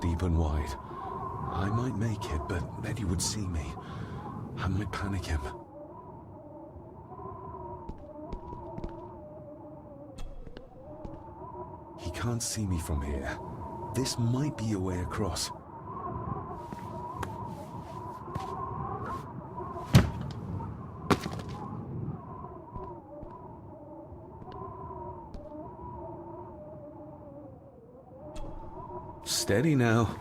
deep and wide. I might make it, but Eddie would see me. I might panic him. He can't see me from here. This might be a way across. Steady now.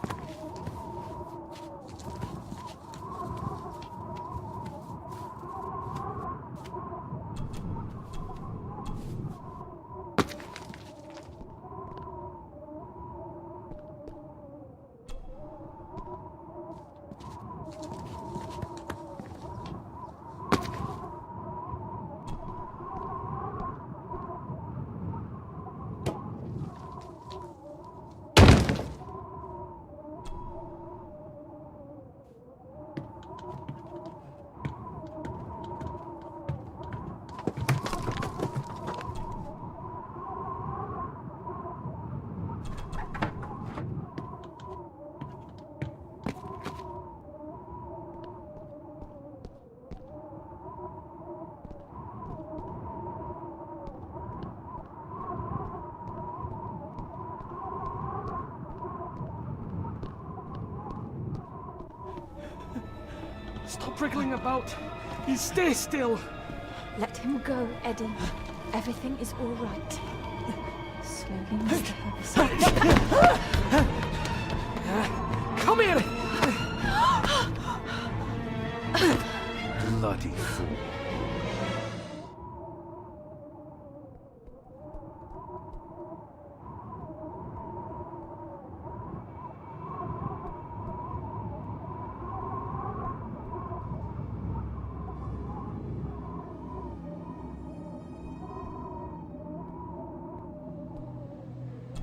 Stop wriggling about. You stay still. Let him go, Eddie. Everything is all right. Slowly, Mr. Herbison. Come here! Bloody fool.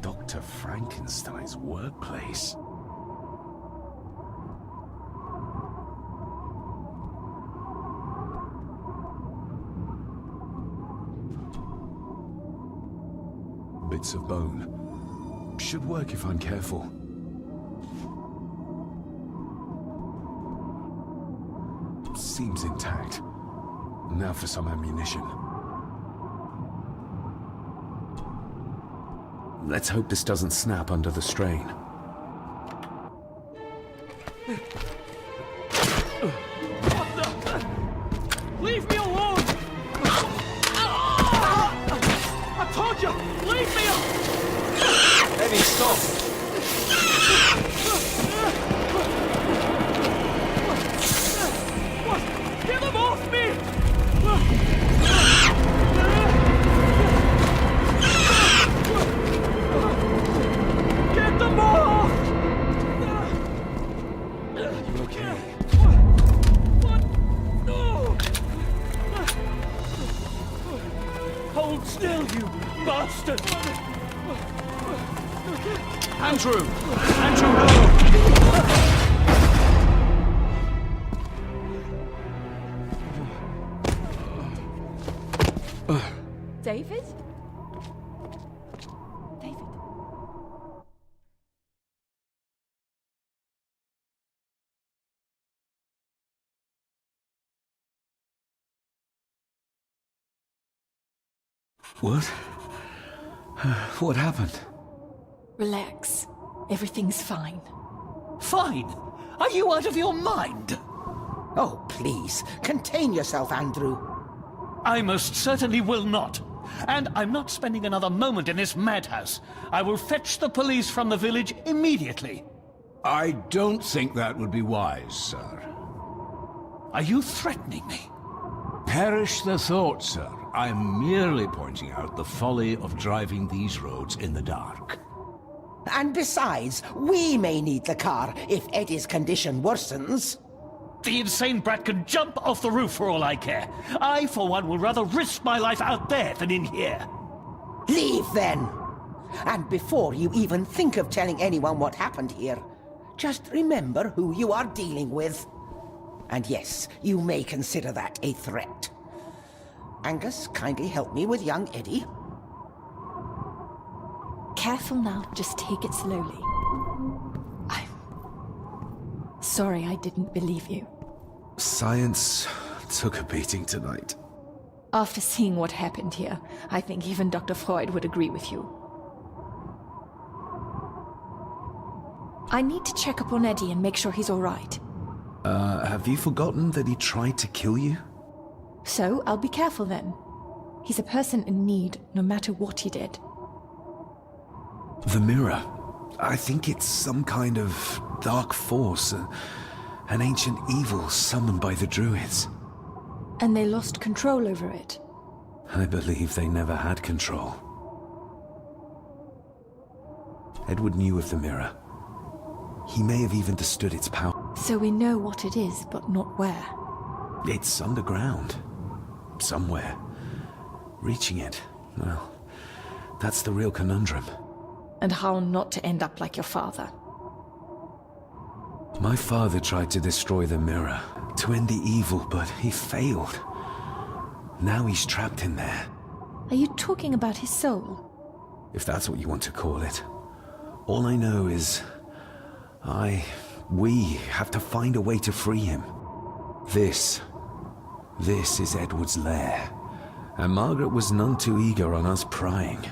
Dr. Frankenstein's workplace. Bits of bone. Should work if I'm careful. Seems intact. Now for some ammunition. Let's hope this doesn't snap under the strain. Leave me alone! I told you, leave me alone! Eddie, stop! What? Get them off me! Get them off! You okay? What? No! Hold still, you bastard! Andrew! Andrew, hello! David? David? What? What happened? Relax. Everything's fine. Fine? Are you out of your mind? Oh, please, contain yourself, Andrew. I most certainly will not. And I'm not spending another moment in this madhouse. I will fetch the police from the village immediately. I don't think that would be wise, sir. Are you threatening me? Perish the thought, sir. I'm merely pointing out the folly of driving these roads in the dark. And besides, we may need the car if Eddie's condition worsens. The insane brat can jump off the roof for all I care. I, for one, will rather risk my life out there than in here. Leave, then. And before you even think of telling anyone what happened here, just remember who you are dealing with. And yes, you may consider that a threat. Angus, kindly help me with young Eddie. Careful now, just take it slowly. sorry I didn't believe you. Science took a beating tonight. After seeing what happened here, I think even Dr. Freud would agree with you. I need to check up on Eddie and make sure he's all right. Have you forgotten that he tried to kill you? So, I'll be careful then. He's a person in need, no matter what he did. The mirror. I think it's some kind of dark force, an ancient evil summoned by the druids. And they lost control over it. I believe they never had control. Edward knew of the mirror. He may have even understood its power. So we know what it is, but not where. It's underground. Somewhere. Reaching it, well, that's the real conundrum. And how not to end up like your father. My father tried to destroy the mirror, to end the evil, but he failed. Now he's trapped in there. Are you talking about his soul? If that's what you want to call it. All I know is... we have to find a way to free him. This is Edward's lair. And Margaret was none too eager on us prying.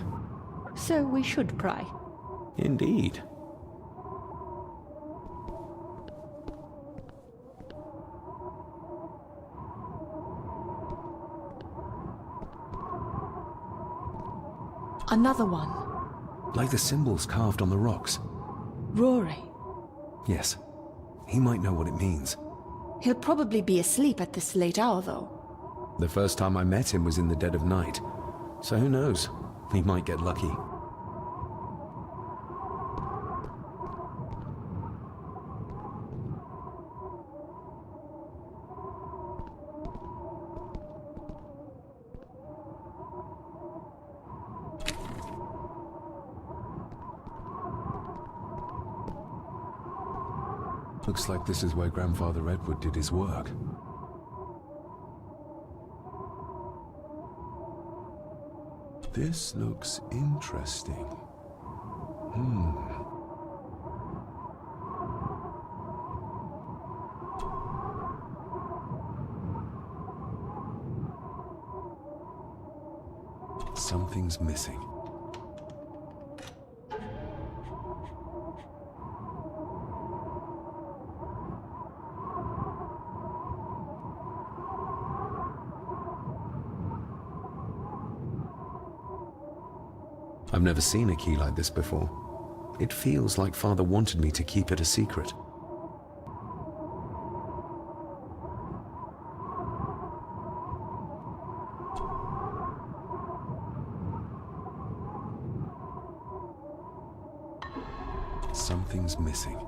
So we should pry. Indeed. Another one. Like the symbols carved on the rocks. Rory. Yes. He might know what it means. He'll probably be asleep at this late hour, though. The first time I met him was in the dead of night. So who knows? He might get lucky. Looks like this is where Grandfather Edward did his work. This looks interesting. Something's missing. I've never seen a key like this before. It feels like Father wanted me to keep it a secret. Something's missing.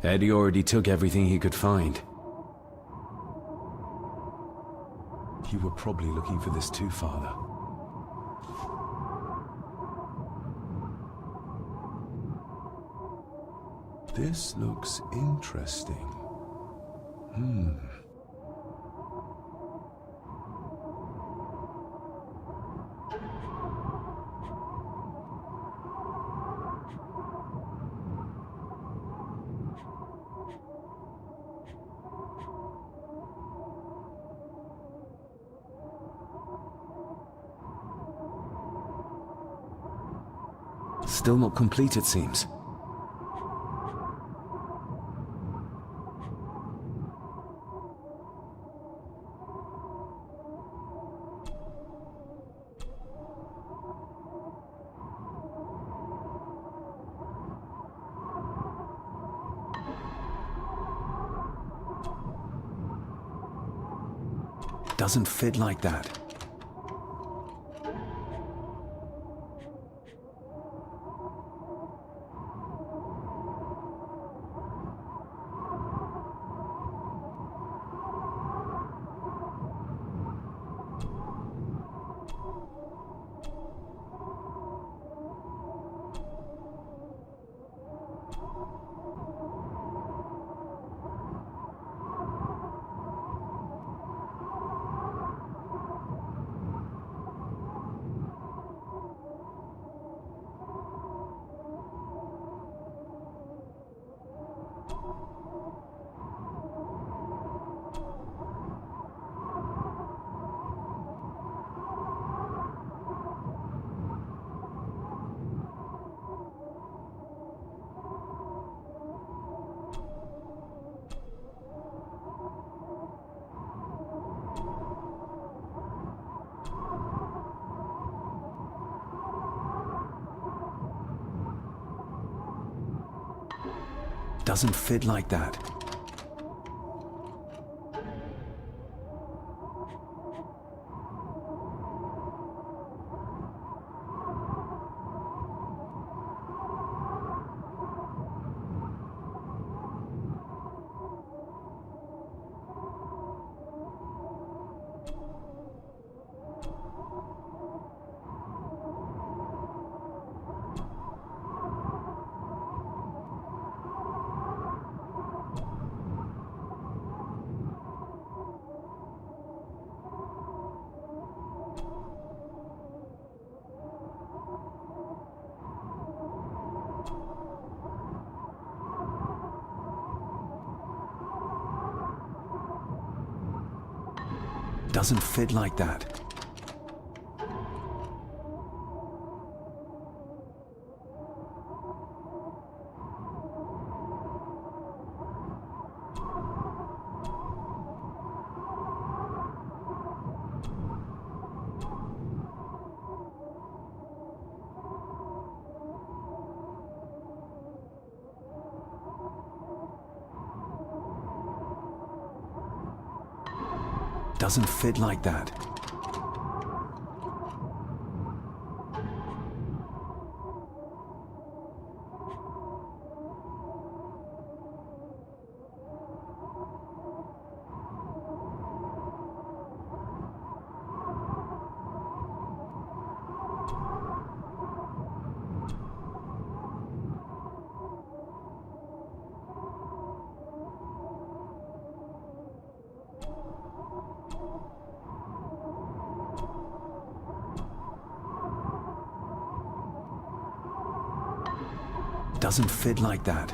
Eddie already took everything he could find. You were probably looking for this too, Father. This looks interesting. Still not complete, it seems. Doesn't fit like that. Doesn't fit like that. Doesn't fit like that. Doesn't fit like that. Doesn't fit like that.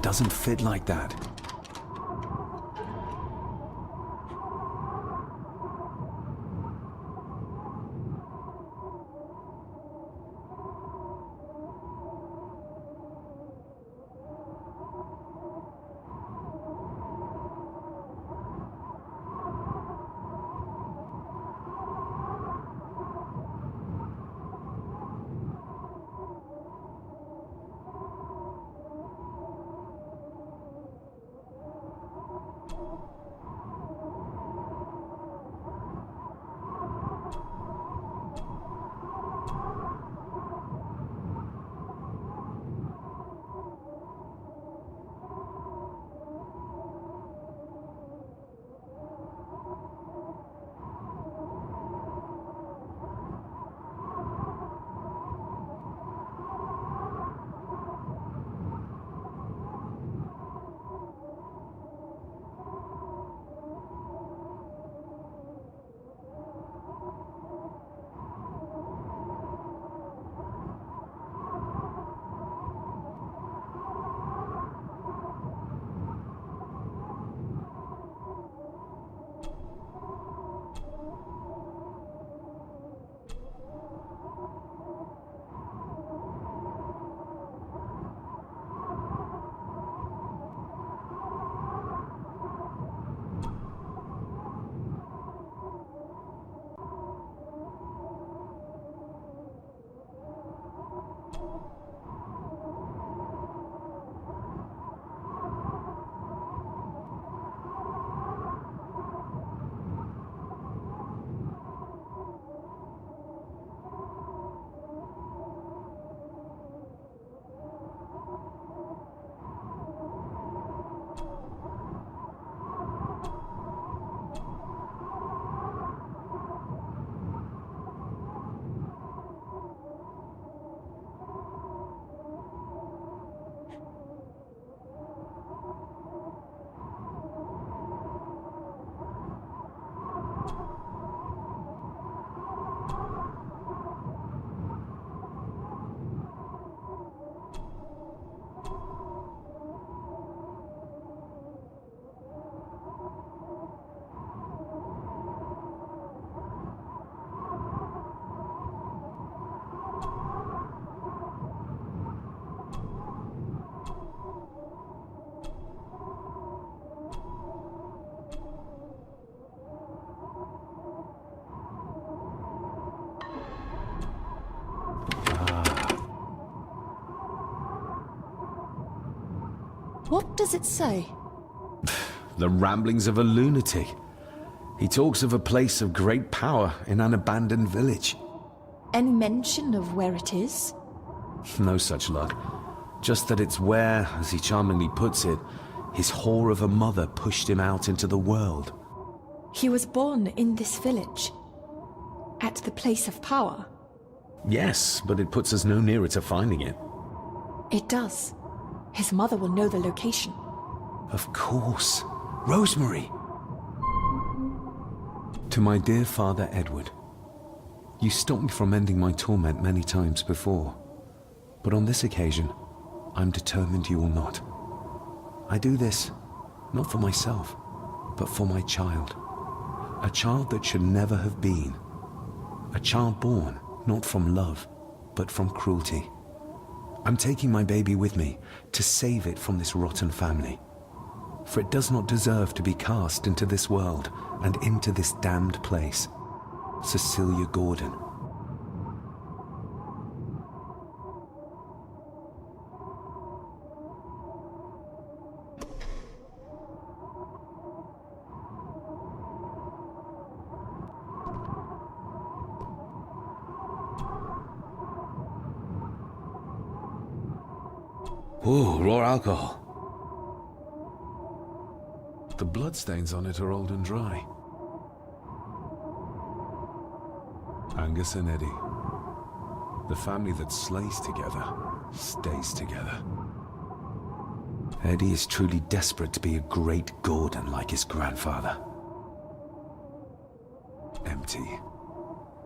Doesn't fit like that. What does it say? The ramblings of a lunatic. He talks of a place of great power in an abandoned village. Any mention of where it is? No such luck. Just that it's where, as he charmingly puts it, his whore of a mother pushed him out into the world. He was born in this village. At the place of power. Yes, but it puts us no nearer to finding it. It does. His mother will know the location. Of course. Rosemary! To my dear Father Edward, you stopped me from ending my torment many times before, but on this occasion, I'm determined you will not. I do this, not for myself, but for my child. A child that should never have been. A child born, not from love, but from cruelty. I'm taking my baby with me to save it from this rotten family. For it does not deserve to be cast into this world and into this damned place. Cecilia Gordon. Ooh, raw alcohol. The bloodstains on it are old and dry. Angus and Eddie. The family that slays together, stays together. Eddie is truly desperate to be a great Gordon like his grandfather. Empty.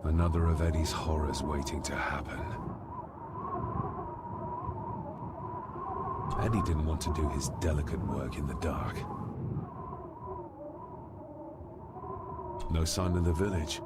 Another of Eddie's horrors waiting to happen. Eddie didn't want to do his delicate work in the dark. No sign of the village.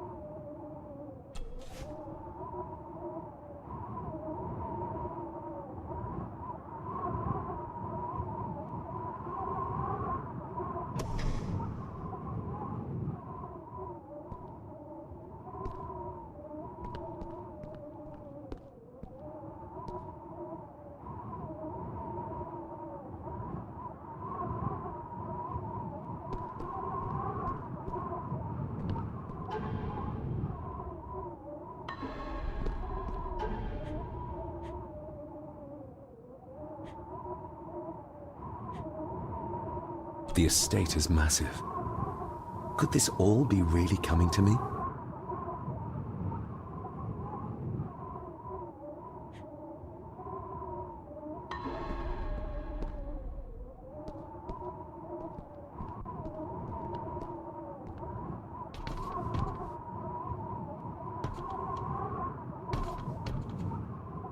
The estate is massive. Could this all be really coming to me?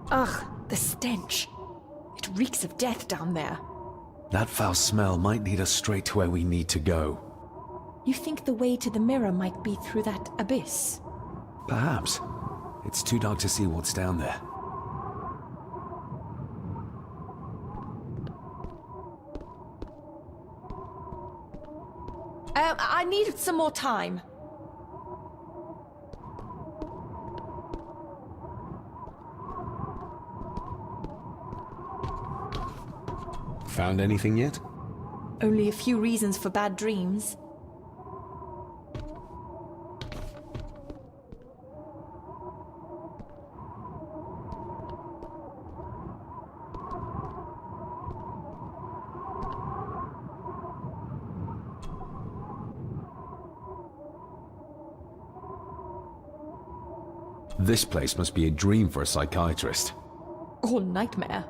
Ugh, the stench. It reeks of death down there. That foul smell might lead us straight to where we need to go. You think the way to the mirror might be through that abyss? Perhaps. It's too dark to see what's down there. I need some more time. Found anything yet? Only a few reasons for bad dreams. This place must be a dream for a psychiatrist. Or nightmare.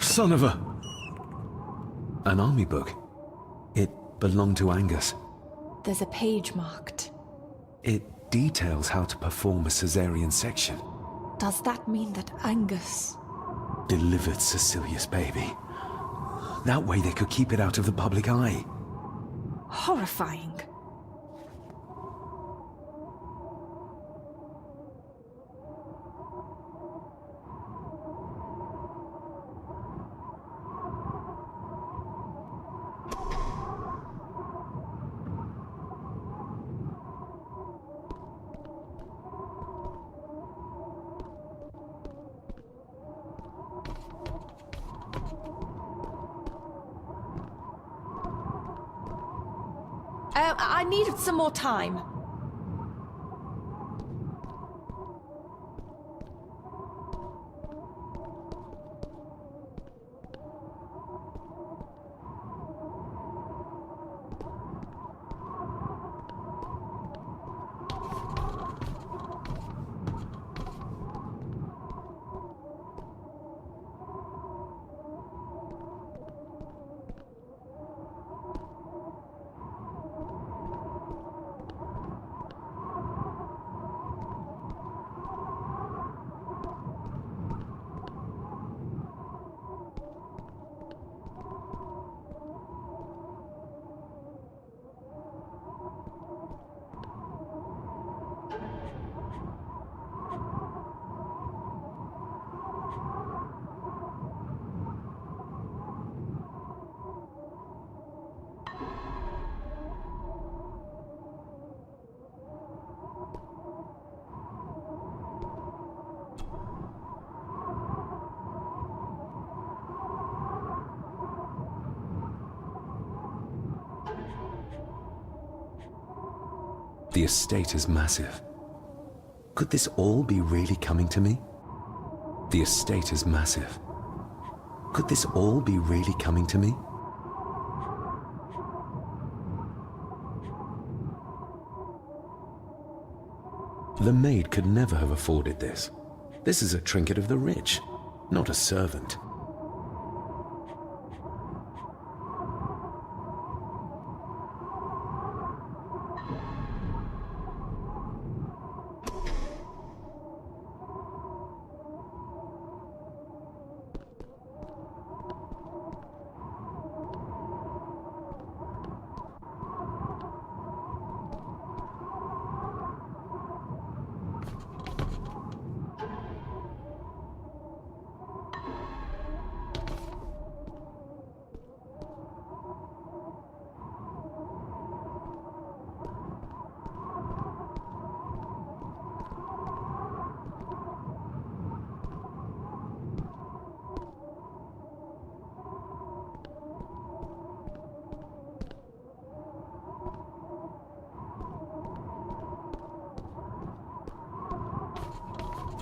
Son of a... An army book. It belonged to Angus. There's a page marked. It details how to perform a cesarean section. Does that mean that Angus... Delivered Cecilia's baby. That way they could keep it out of the public eye. Horrifying. I needed some more time. The estate is massive. Could this all be really coming to me? The estate is massive. Could this all be really coming to me? The maid could never have afforded this. This is a trinket of the rich, not a servant.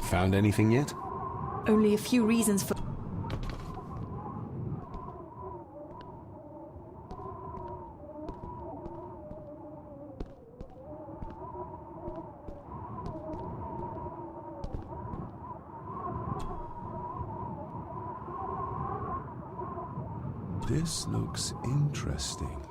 Found anything yet? Only a few reasons for... This looks interesting.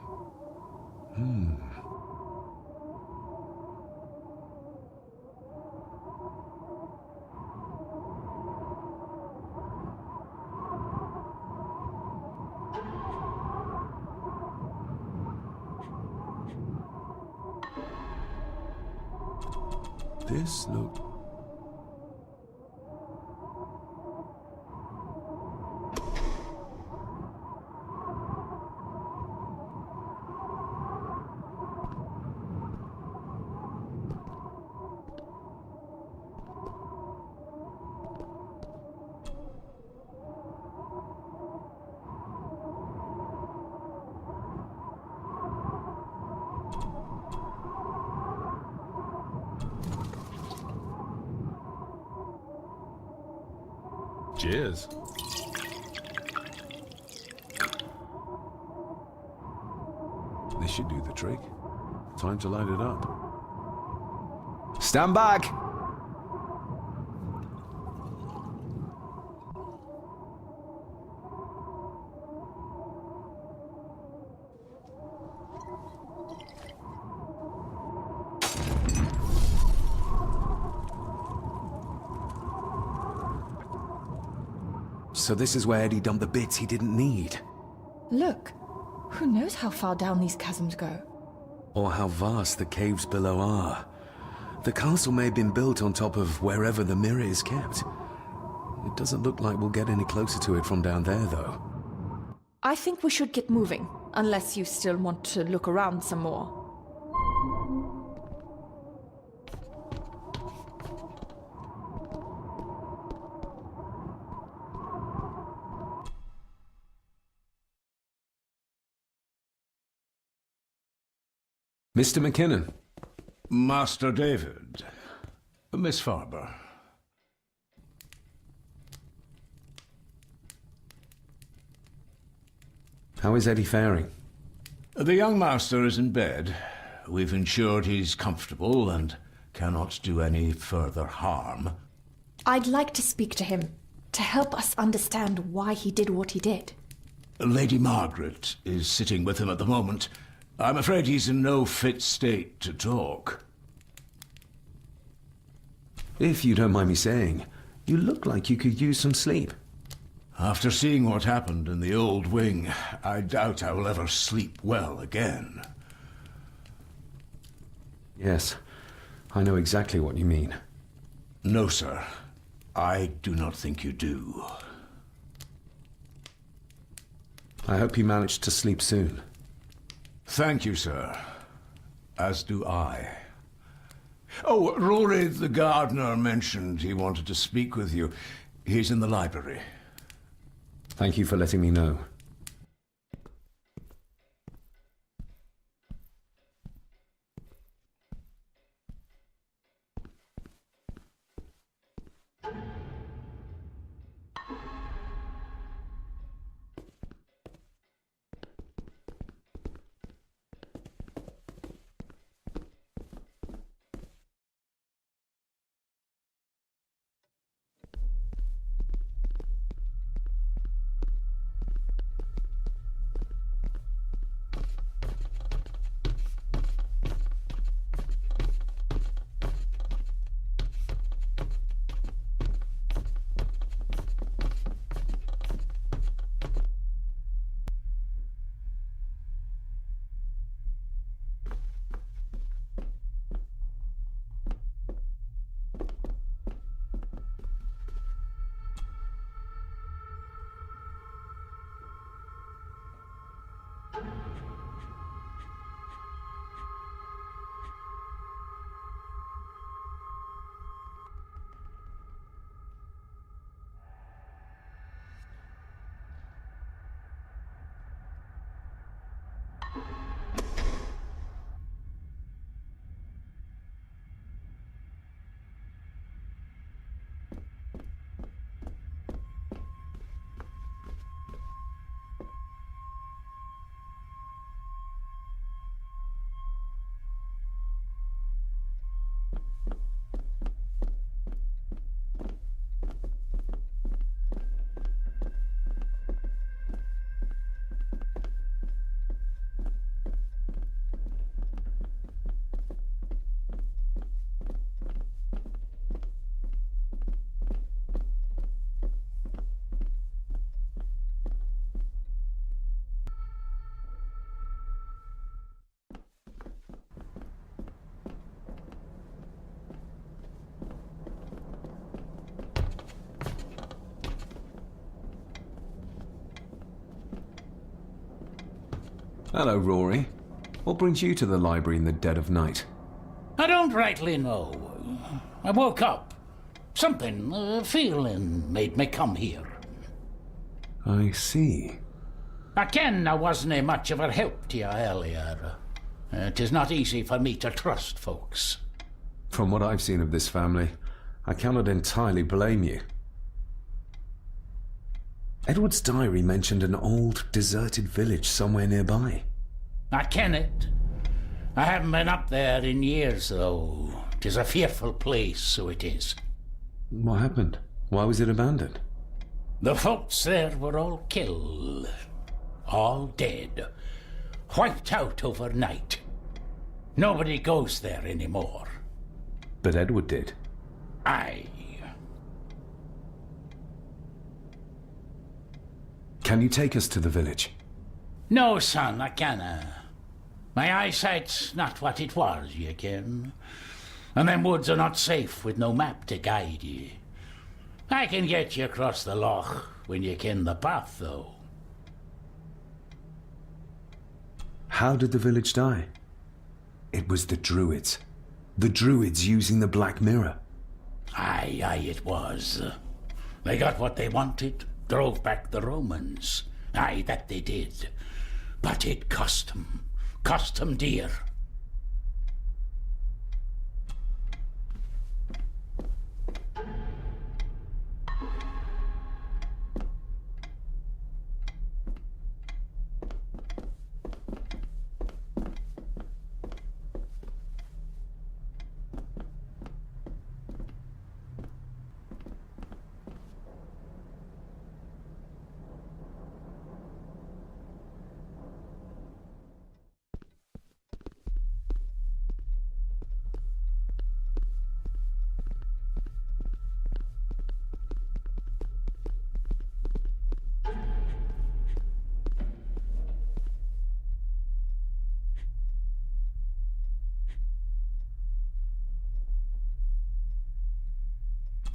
This look... Cheers. This should do the trick. Time to light it up. Stand back! So this is where Eddie dumped the bits he didn't need. Look, who knows how far down these chasms go? Or how vast the caves below are. The castle may have been built on top of wherever the mirror is kept. It doesn't look like we'll get any closer to it from down there, though. I think we should get moving, unless you still want to look around some more. Mr. McKinnon. Master David. Miss Farber. How is Eddie faring? The young master is in bed. We've ensured he's comfortable and cannot do any further harm. I'd like to speak to him, to help us understand why he did what he did. Lady Margaret is sitting with him at the moment. I'm afraid he's in no fit state to talk. If you don't mind me saying, you look like you could use some sleep. After seeing what happened in the old wing, I doubt I will ever sleep well again. Yes, I know exactly what you mean. No, sir. I do not think you do. I hope you manage to sleep soon. Thank you, sir. As do I. Oh, Rory the gardener mentioned he wanted to speak with you. He's in the library. Thank you for letting me know. Hello, Rory. What brings you to the library in the dead of night? I don't rightly know. I woke up. Something, a feeling, made me come here. I see. I ken I wasn't much of a help to you earlier. It is not easy for me to trust folks. From what I've seen of this family, I cannot entirely blame you. Edward's diary mentioned an old, deserted village somewhere nearby. I ken it. I haven't been up there in years, though. 'Tis a fearful place, so it is. What happened? Why was it abandoned? The folks there were all killed. All dead. Wiped out overnight. Nobody goes there anymore. But Edward did. Aye. Can you take us to the village? No, son, I canna. My eyesight's not what it was, ye ken. And them woods are not safe with no map to guide ye. I can get you across the loch when you ken the path, though. How did the village die? It was the Druids. The Druids using the Black Mirror. Aye, it was. They got what they wanted, drove back the Romans. Aye, that they did. But it cost 'em dear.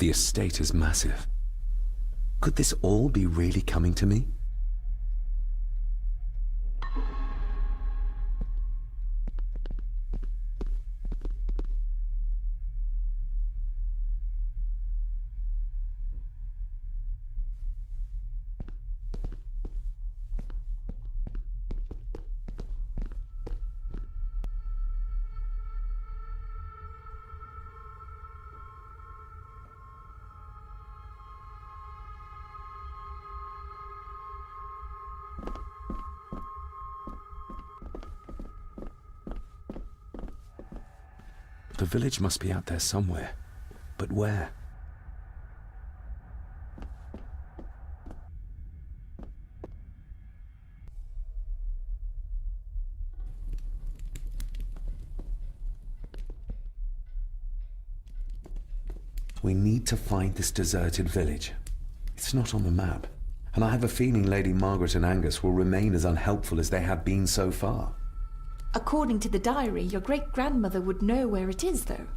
The estate is massive. Could this all be really coming to me? The village must be out there somewhere. But where? We need to find this deserted village. It's not on the map. And I have a feeling Lady Margaret and Angus will remain as unhelpful as they have been so far. According to the diary, your great-grandmother would know where it is, though.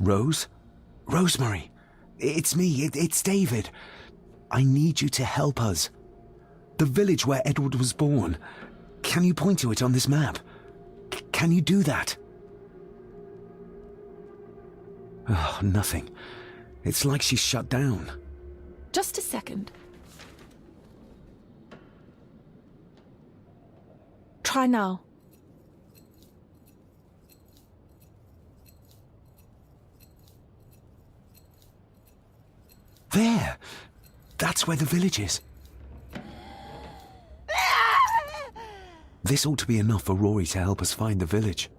Rose? Rosemary! It's me, it's David. I need you to help us. The village where Edward was born. Can you point to it on this map? Can you do that? Oh, nothing. It's like she's shut down. Just a second. Try now. There! That's where the village is. This ought to be enough for Rory to help us find the village.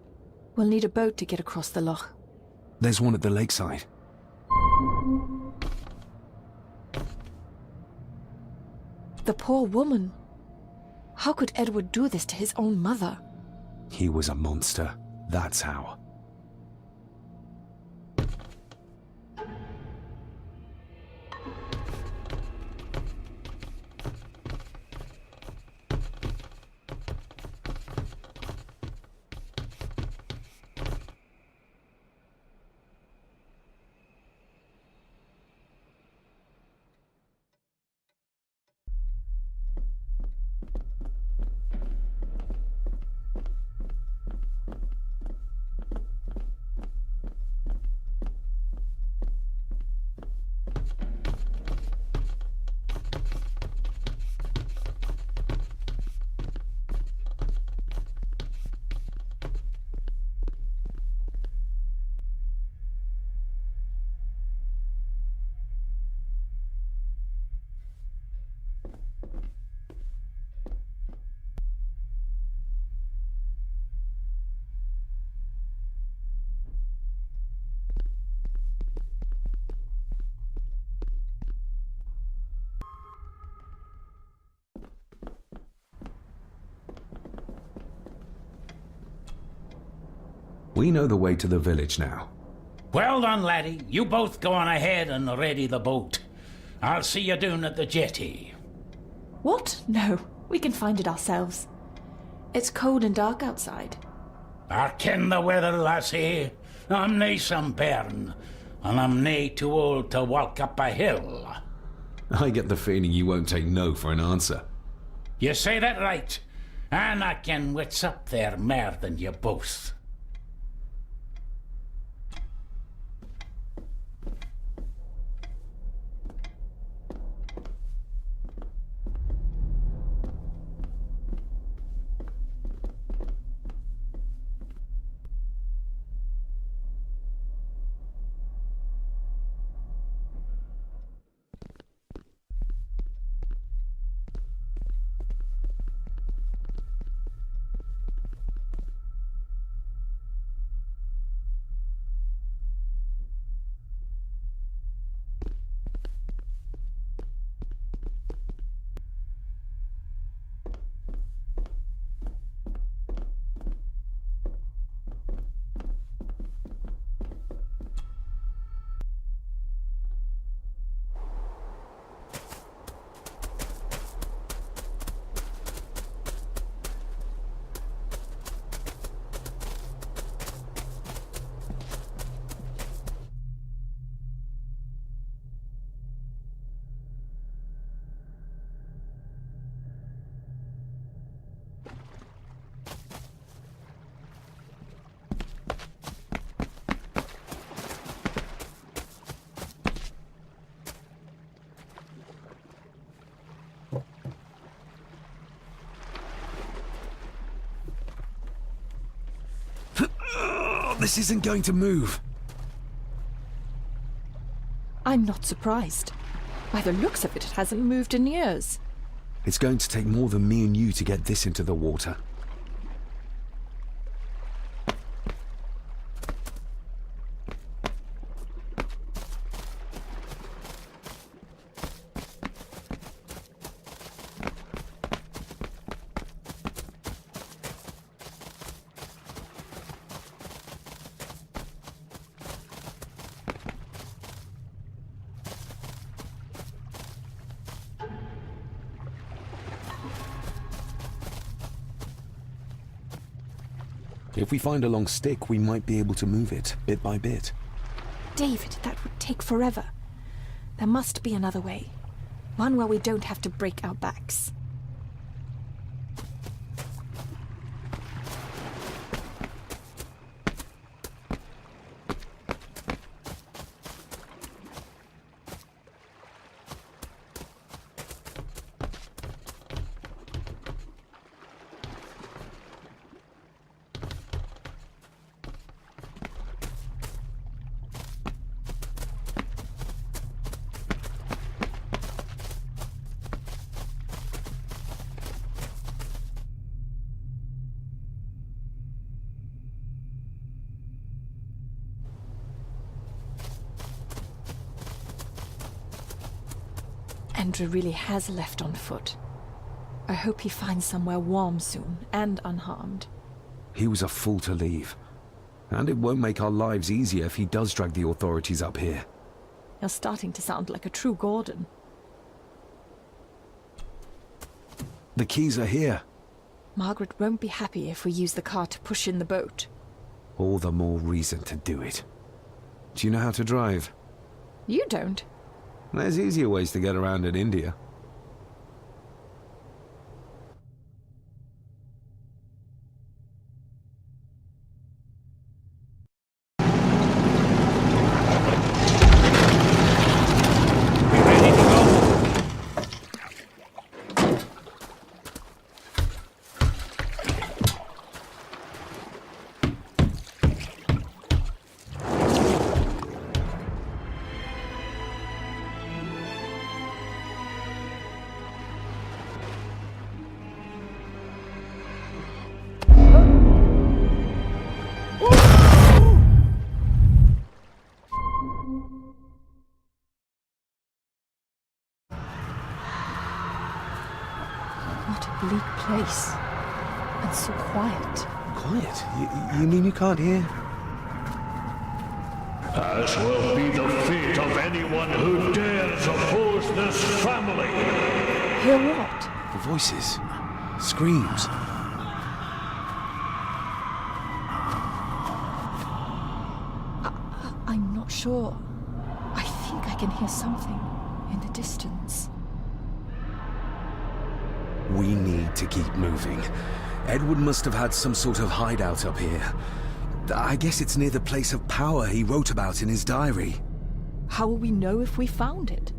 We'll need a boat to get across the loch. There's one at the lakeside. The poor woman. How could Edward do this to his own mother? He was a monster. That's how. We know the way to the village now. Well done, laddie. You both go on ahead and ready the boat. I'll see you down at the jetty. What? No, we can find it ourselves. It's cold and dark outside. I ken the weather, lassie. I'm nae some bairn, and I'm nae too old to walk up a hill. I get the feeling you won't take no for an answer. You say that right, and I ken what's up there mair than you both. This isn't going to move. I'm not surprised. By the looks of it, it hasn't moved in years. It's going to take more than me and you to get this into the water. If we find a long stick, we might be able to move it, bit by bit. David, that would take forever. There must be another way. One where we don't have to break our backs. Andrew really has left on foot. I hope he finds somewhere warm soon, and unharmed. He was a fool to leave. And it won't make our lives easier if he does drag the authorities up here. You're starting to sound like a true Gordon. The keys are here. Margaret won't be happy if we use the car to push in the boat. All the more reason to do it. Do you know how to drive? You don't. There's easier ways to get around in India. What a bleak place. And so quiet. Quiet? You mean you can't hear? as will be the fate of anyone who dares oppose this family. Hear what? The voices. Screams. I'm not sure. I think I can hear something in the distance. We need to keep moving. Edward must have had some sort of hideout up here. I guess it's near the place of power he wrote about in his diary. How will we know if we found it?